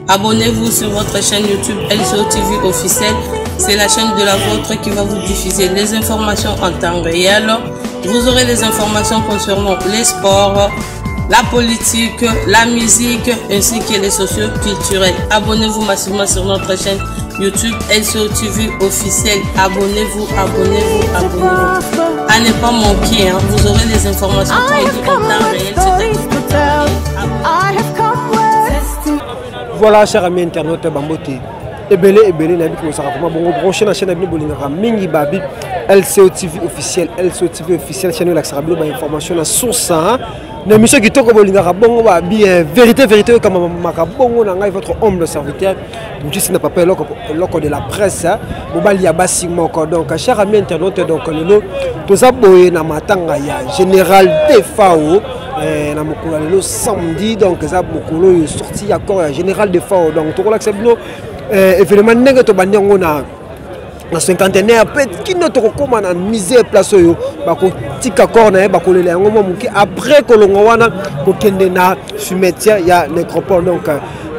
Abonnez-vous sur votre chaîne YouTube LCO TV officielle. C'est la chaîne de la vôtre qui va vous diffuser les informations en temps réel. Vous aurez les informations concernant les sports, la politique, la musique ainsi que les socio-culturels. Abonnez-vous massivement sur notre chaîne YouTube LCO TV officielle. Abonnez-vous, abonnez-vous, abonnez-vous. À ne pas manquer, hein. Vous aurez les informations en temps réel. Voilà, chers amis internautes, Bamboté. Ebele, nabi ko saka kuma bongo branché na chaîne abini bolinga mingi babi LCO TV officiel, LCO TV officiel chaîne la sarabilo ba information na source na mission qui toko bolinga bongo babi vérité comme makabongo na ngai votre humble serviteur juste n'a pas peur loko de la presse mobali ya basi moko donc chers amis internautes donc lelo toza boye na matanga ya général Defao na mokolo lelo samedi donc ça mokolo sorti accord général Defao donc tokolaksebino événement ndenge to bandengo na cinquantenaire peut qui ne to koma na misère place yo bako tika corps na bakolela yango momuki après kolongo wana ko kende na cimetière ya nécropole donc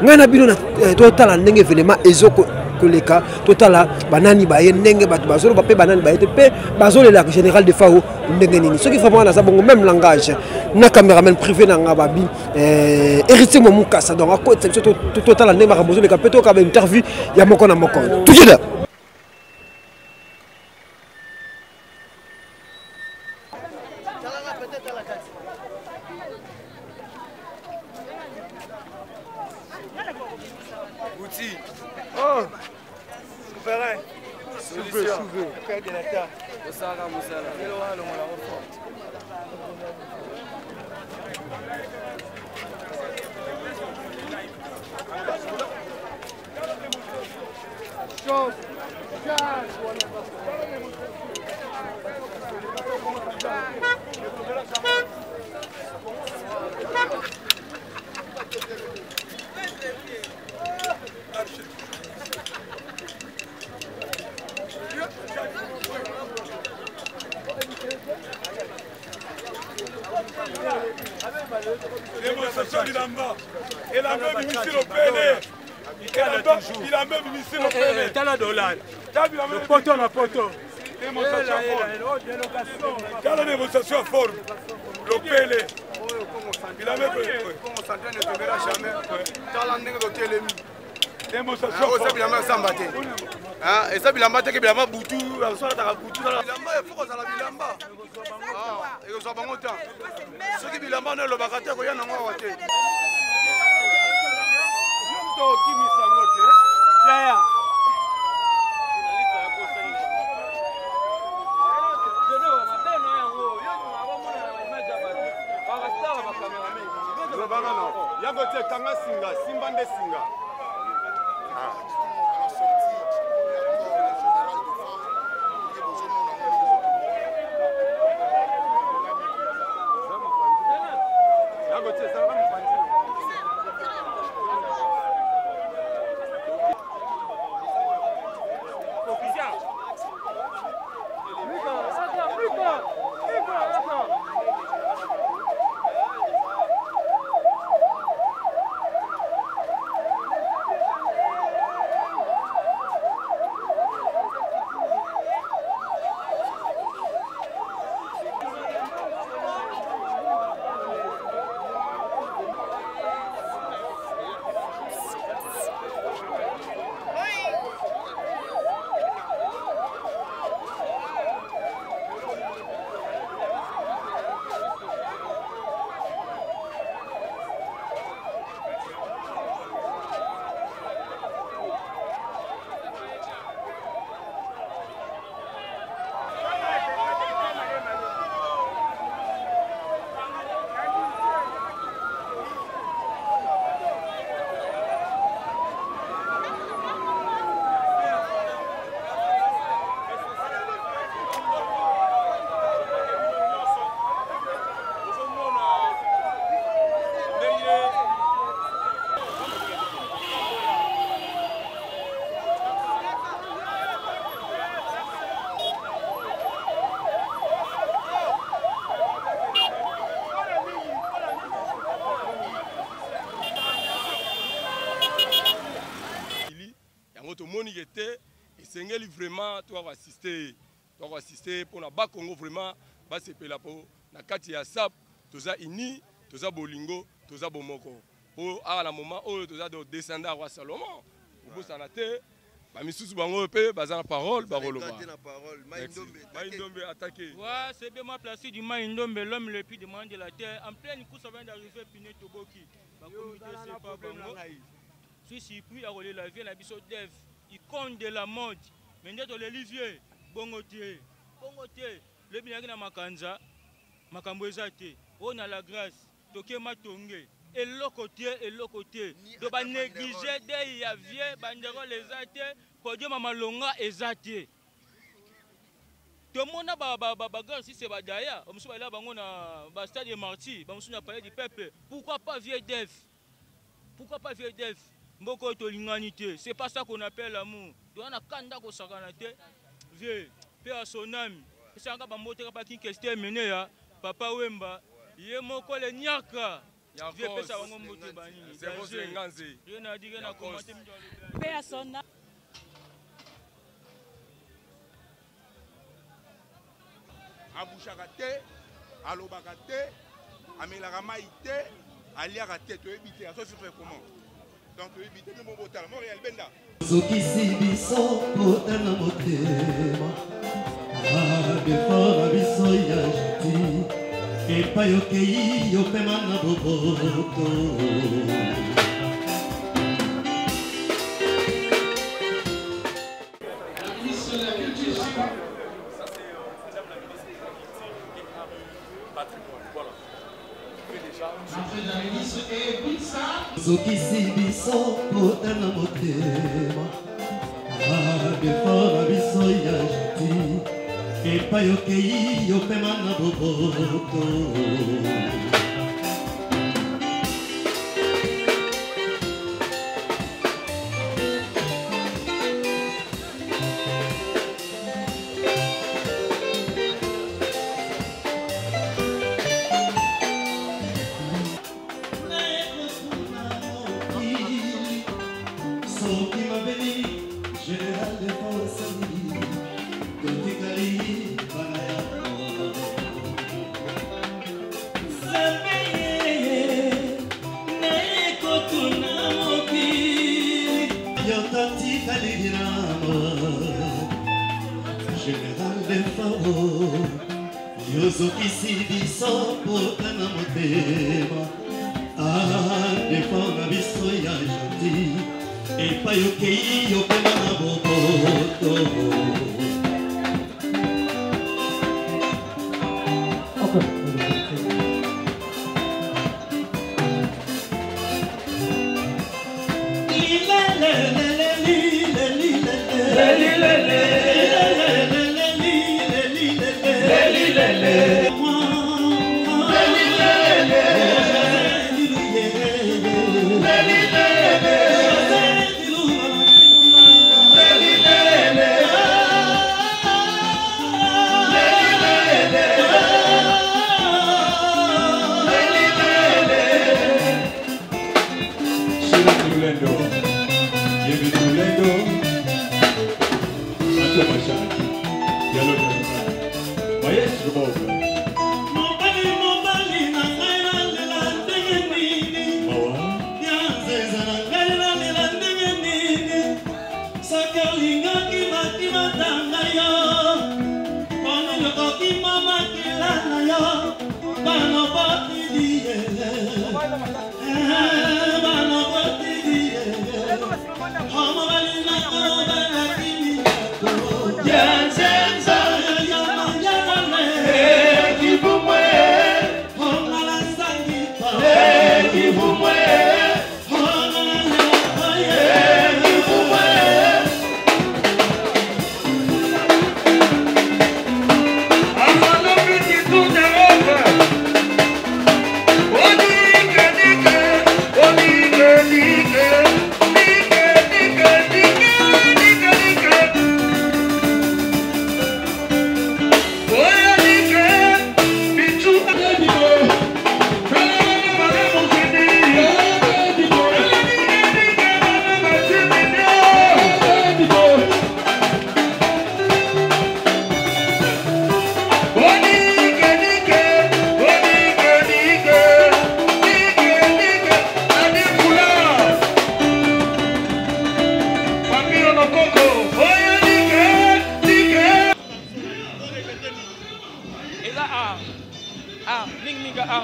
ngana bino na total ndenge événement ezoko koleka total banani baye ndenge bato bazolo bape banani baye te pe bazolo la général de Fao ndenge nini ce qui vraiment na sabongo même langage na caméraman privé na ngababi héritier momukasa donc à côté total ndenge makabozo le kapeto ka interview ya moko na moko tout de suite. Outil. Oh. Souverain. Solution. Frère de l'État. Osara Moussala. Démonstration d'Ilamba. Et la même ministre au PNR. Il a même ministre au PNR. T'as la dollar. Le poteau, la poteau. Démonstration forme. T'as la démonstration forme. Le PNR. Il a même. Comment ça ne tombera jamais. T'as la nègre de l'ennemi. Démonstration forme. Et ça, Bilamba, t'es que Bilamba Boutou. Bilamba, il faut que ça la Bilamba. Et on s'en va longtemps. Ceux qui Bilamba ne le bagaté, il y en a moins. vraiment tu vas assister pour na ba Congo vraiment ba sepela po na kati ya sap toza ini toza bolingo toza bomoko po à la moment où toza de descendre roi Salomon au sanate ba misusu bango pe baza na parole ba roloba na parole Maïndombe attaqué ouais c'est bien moi placé du Maïndombe l'homme le plus demandé de la terre en pleine course vient d'arriver Piné Toboki ba comité c'est pas bango si puis a relé la vie na biso dev icône de la mode mais ndeto l'Olivier bongotier le binaki na makanza makambo ezate on a la grâce toke matonge eloko te do ba négliger de ya vie bandero les ate podium malonga ezate to mona ba grâce si c'est ba daya omusu ba la bango na ba stade de martyrs ba musu na palais du peuple pourquoi pas vieux dev mboko to linganité c'est pas ça qu'on appelle l'amour doit na kanda ko sakana te vieux pe à son âme c'est nga ba moteka pa ki question mené ya papa Wemba ye moko le nyaka vieux pe sa bango mote bani c'est rose nganze ye na dire na commenter pe à son âme abushaka te alobaka te amelaka mai te aliaka te toyebi aso fait comment donc toyebi te mo botala Montréal benda sokisi biso kotana motema abefora biso ya jeti epai okei yopema na boboto sokisi biso kotana motema abefora biso ya jeti epai okei yopema na boboto yozokisi biso potana motema adefora biso ya jeti epai okei yopema na boboto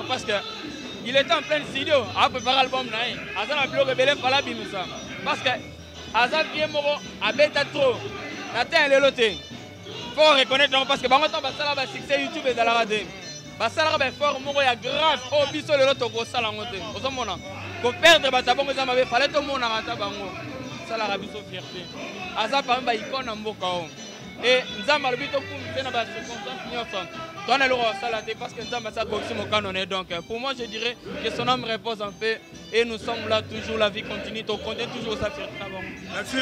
parce que il était en plein studio à préparer l'album naï azana bloc belé fala bimisa parce que azan bien moko abeta trop natin leloté faut reconnaître parce que bango temps basala ba succès YouTube et la radio basala ba fort moko ya grave au biso lelo to ko sala ngote ozomona ko perdre batabongo za mabe fallait to mona ngata bango sala ka biso fierté aza par ba icône mboka o et nzamba le bito kum na ba circonstance nyonso toi on a le sala parce que nzamba sa boxi mo canonné donc pour moi je dirais que son âme repose en paix et nous sommes là toujours la vie continue to compter toujours sa fierté bon merci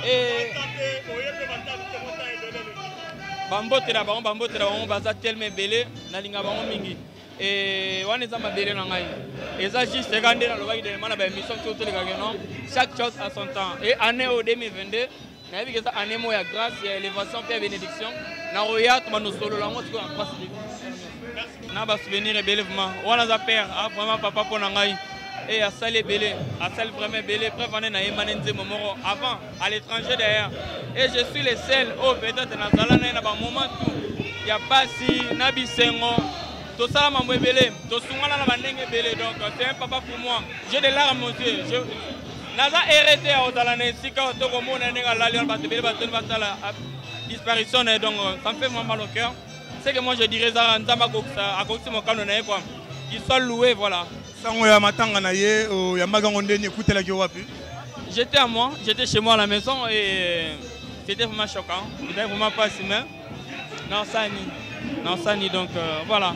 et bambotela bango baza tellement belé na linga bango mingi et wana eza mabele na ngai eza juste kande na lobaki de mana ba émission tout les gars non chaque chose à son temps et année au 2022 na yebi que ça année mo ya grâce ya élévation et bénédiction na roya to mano solo la mo tiko en face na ba souvenir et belèvement wana za père vraiment papa pona ngai et à saler belé à saler vraiment belé prévaner na yemane nzemo moro avant à l'étranger d'ailleurs et je suis le seul au peut-être na zala na ba moment tout y a pas si na bisengo tout ça m'a belé tout sungana na bandenge belé donc c'est un papa pour moi j'ai des larmes aux yeux je naza hérité à ozalana sika to ko mona nenga la lion bato belé bato batala disparition donc ça me fait vraiment mal au cœur c'est que moi je dirais ça nzamba ko ça a ko mon canon na quoi il soit loué voilà sango ya matanga na ye ya magango ndeni écoutez ki wapi j'étais à moi j'étais chez moi à la maison et c'était vraiment choquant c'était vraiment pas si mais non ça ni donc voilà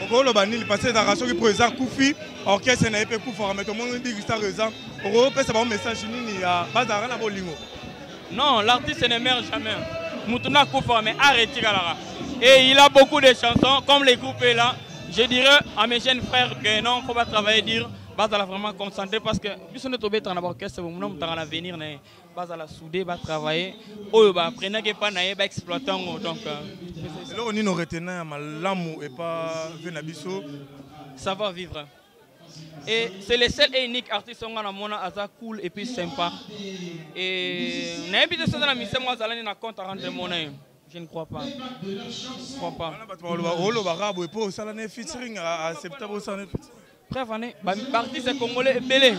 okolo banili passé dans raso qui présent Koufi orchestre na epé Koufa mais tout le monde dit que ça raison okolo pesa ba message nini ya bazara na bolingo non l'artiste ne meurt jamais Mutuna Koufa mais arrêtez là et il a beaucoup de chansons comme les groupes là je dirais à mes jeunes frères que non faut pas travailler dire bazala vraiment concentrer parce que biso ne tobe dans l'orchestre vous non dans l'avenir né bazala souder va travailler oyo ba prena que pas na ba exploitant donc là on nous retenir malamu et pas venabiso ça va vivre et c'est le seul et unique artiste on a mona aza cool et puis sympa et na habité ça dans la mission moi zalani na compte à rendre monnaie je ne crois pas. Je crois pas. Bref, l'artiste congolais est belé.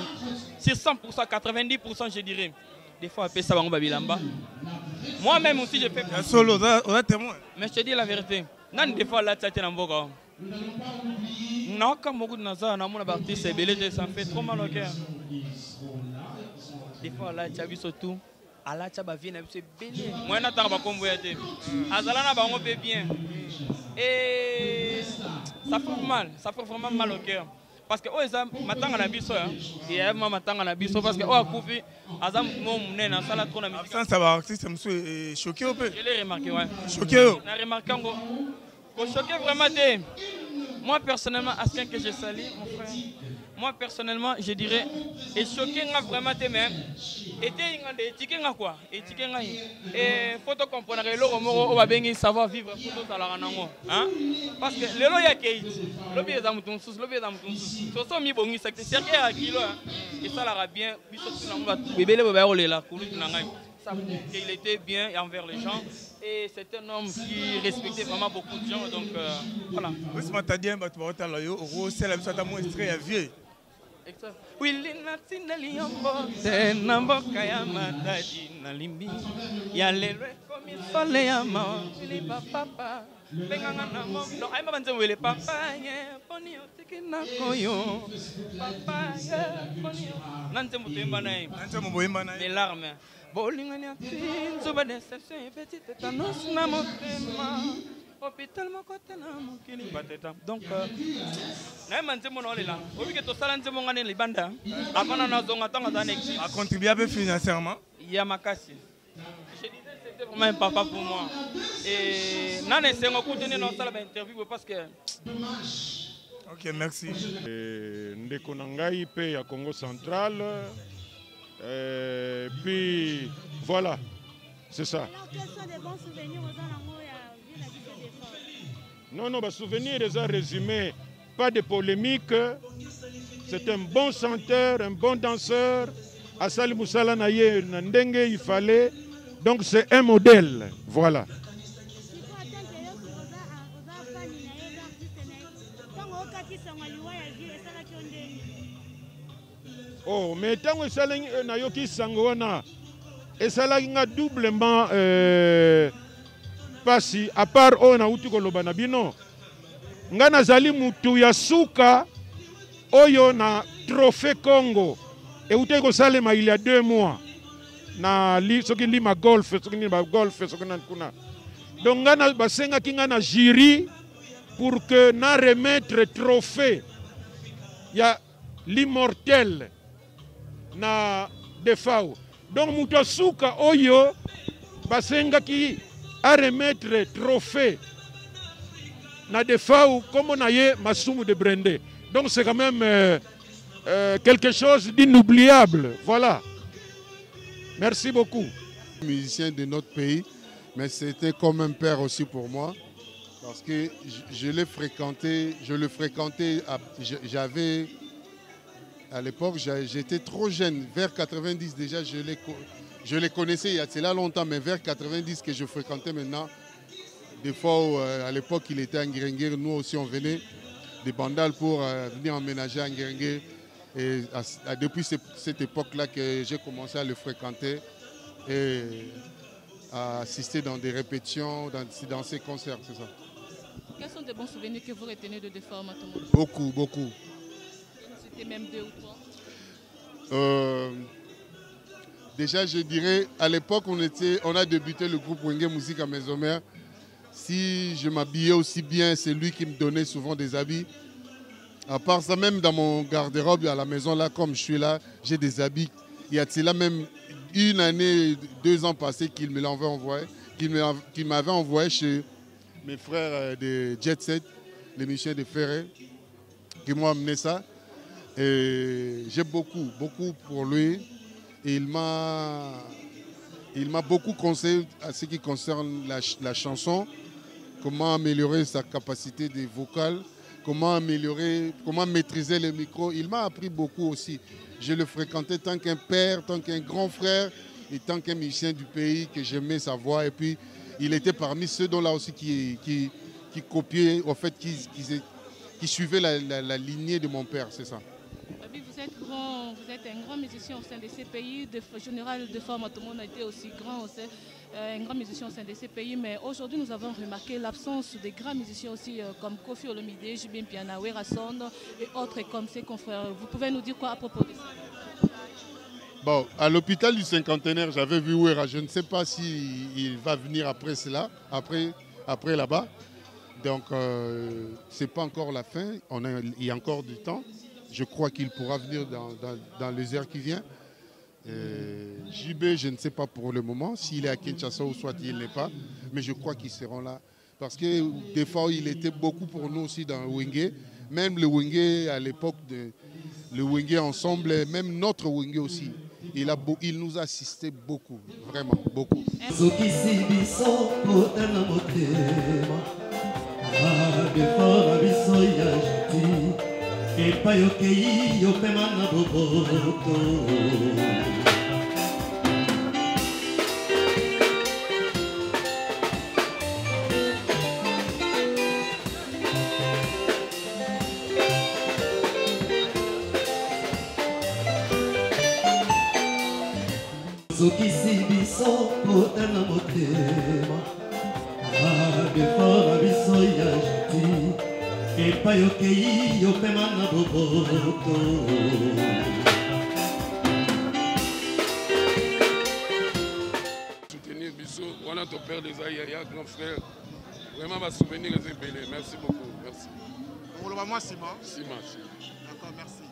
Sur 100%, 90%, je dirais. Des fois, après ça, on va bilamba. Moi-même aussi, je fais. Solo, on a témoin. Mais je te dis la vérité. Non, des fois, là, tu as été dans le boga. Non, comme beaucoup de Nazar, mon artiste est belé, ça me fait trop mal au cœur. Des fois, là, tu as vu surtout. ala tchaba vient c'est belé moi na tanga ba kombo ya te azala na bango pe bien et ça fait vraiment mal au cœur parce que oza matanga na biso ya et ya matanga na biso parce que o akufi azam mo mnena sala trop na musique ça ça va artiste monsieur choqué au peu je l'ai remarqué ouais choqué na remarqué ngo ko choqué vraiment te moi personnellement à ce que je salue mon frère moi personnellement je dirais et choqué nga vraiment te même était ngande étiqué nga quoi étiqué nga et faut te comprendre le romoro o ba bengi savoir vivre faut to la nango hein parce que lelo ya keiti lobi ezamutu sus so so mi bongi secte cercle ya kilo et ça la bien biso na nga bebele ba rolela kulu na ngai ça il était bien envers les gens et c'est un homme qui respectait vraiment beaucoup de gens donc voilà oui ce matin bien ba tu va otala yo ro c'est la biso ta mo extrait ya vieux Willy Natinali Yambo, Namboka Yamadadi Nalimbi, Yale Comisole Yama, Willy Papa, Bengana Mom, no, I'm a man Willy Papa, Ponio Tikina Koyo, Papa, Ponio, Nantemutimbanay, Nantemutimbanay, les larmes, Bowling and Yatin, Zuba Deception, Petite Tanos Namotema. Hôpital Makota na mukini bateta donc na manze mon on est là obi que to sala nze mon ngane libanda avant na zonga tanga za next a contribué un peu financièrement ya makasi je disais c'était vraiment un papa pour moi et nane sengo kutene na sala ba interview parce que OK merci ndeko na ngai pe ya Congo central puis voilà c'est ça. Quels sont des bons souvenirs aux gens Non, bah, souvenir déjà résumé, pas de polémique. C'est un bon chanteur, un bon danseur. Asali Moussala Naye, Nandenge, il fallait. Donc c'est un modèle, voilà. Oh, mais tant que ça na yoki sangwana et ça là nga doublement pasi à part on a uti koloba na bino nga nazali mutu ya suka oyo na trophée Congo et uti ko salema il y a 2 mois na li soki li ma golf soki ni ba golf soki na kuna donc nga na basenga kinga na jury pour que na remettre trophée ya l'immortel na defao. Donc Moutasuka Oyo basenga ki a remettre trophée na defao comme on a eu Masumu de Brendé. Donc c'est quand même quelque chose d'inoubliable. Voilà. Merci beaucoup. Musicien de notre pays, mais c'était comme un père aussi pour moi. Parce que je l'ai fréquenté, j'avais... À l'époque, j'étais trop jeune. Vers 90 déjà, je les connaissais il y a cela longtemps, mais vers 90 que je fréquentais maintenant. Des fois, à l'époque, il était à Nguerengue. Nous aussi, on venait des Bandal pour venir emménager à Nguerengue. Et depuis cette époque-là que j'ai commencé à le fréquenter et à assister dans des répétitions, dans ces concerts, c'est ça. Quels sont des bons souvenirs que vous retenez de Defao Matomo? Beaucoup, beaucoup. C'était même 2 ou 3. Déjà, je dirais, à l'époque, on a débuté le groupe Wenge Musique à Maison-Mère. Si je m'habillais aussi bien, c'est lui qui me donnait souvent des habits. À part ça, même dans mon garde-robe à la maison, là, comme je suis là, j'ai des habits. Il y a là même 1 année, 2 ans passés qu'il me l'avait envoyé, qu'il m'avait envoyé chez mes frères de Jet Set, les musiciens de Ferré, qui m'ont amené ça. Et j'ai beaucoup pour lui. Et il m'a beaucoup conseillé à ce qui concerne la chanson, comment améliorer sa capacité de vocale, comment maîtriser le micro. Il m'a appris beaucoup aussi. Je le fréquentais tant qu'un père, tant qu'un grand frère et tant qu'un musicien du pays que j'aimais sa voix. Et puis il était parmi ceux dont là aussi qui copiaient, en fait, qui suivaient la lignée de mon père, c'est ça. Vous êtes un grand musicien au sein de ces pays. Le général Defao Matomo a été aussi grand, un grand musicien au sein de ces pays. Mais aujourd'hui, nous avons remarqué l'absence des grands musiciens aussi comme Kofi Olomide, Jibin Piana, Wera Sound et autres comme ses confrères. Vous pouvez nous dire quoi à propos de ça? Bon, à l'hôpital du cinquantenaire, j'avais vu Wera. Je ne sais pas s'il va venir après cela, après là-bas. Donc, ce n'est pas encore la fin. Il y a encore du temps. Je crois qu'il pourra venir dans les heures qui viennent. JB, je ne sais pas pour le moment s'il est à Kinshasa ou soit il n'est pas. Mais je crois qu'ils seront là. Parce que des fois, il était beaucoup pour nous aussi dans Wenge. Même le Wenge à l'époque, le Wenge ensemble, même notre Wenge aussi. Il nous a assisté beaucoup, vraiment beaucoup. Et pas yo kei yo pema na boboto. Soki si biso pota na motema. Defao biso ya jiti. Et pas yo kei yo pema na boboto. Soutenir Bissot, on a ton père des Aïe, grand frère. Vraiment, ma souvenir les ébélés. Merci beaucoup. Merci. On le voit moi, Sima. Sima. D'accord, merci.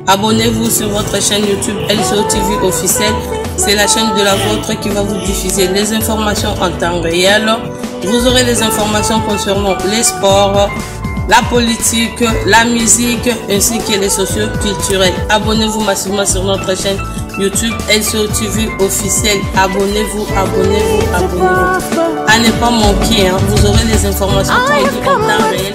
Abonnez-vous sur votre chaîne YouTube LCO TV officielle. C'est la chaîne de la vôtre qui va vous diffuser les informations en temps réel. Vous aurez les informations concernant les sports, la politique, la musique ainsi que les socio-culturels. Abonnez-vous massivement sur notre chaîne YouTube LCO TV officielle. Abonnez-vous, abonnez-vous, abonnez-vous. À ne pas manquer, hein. Vous aurez les informations en temps réel.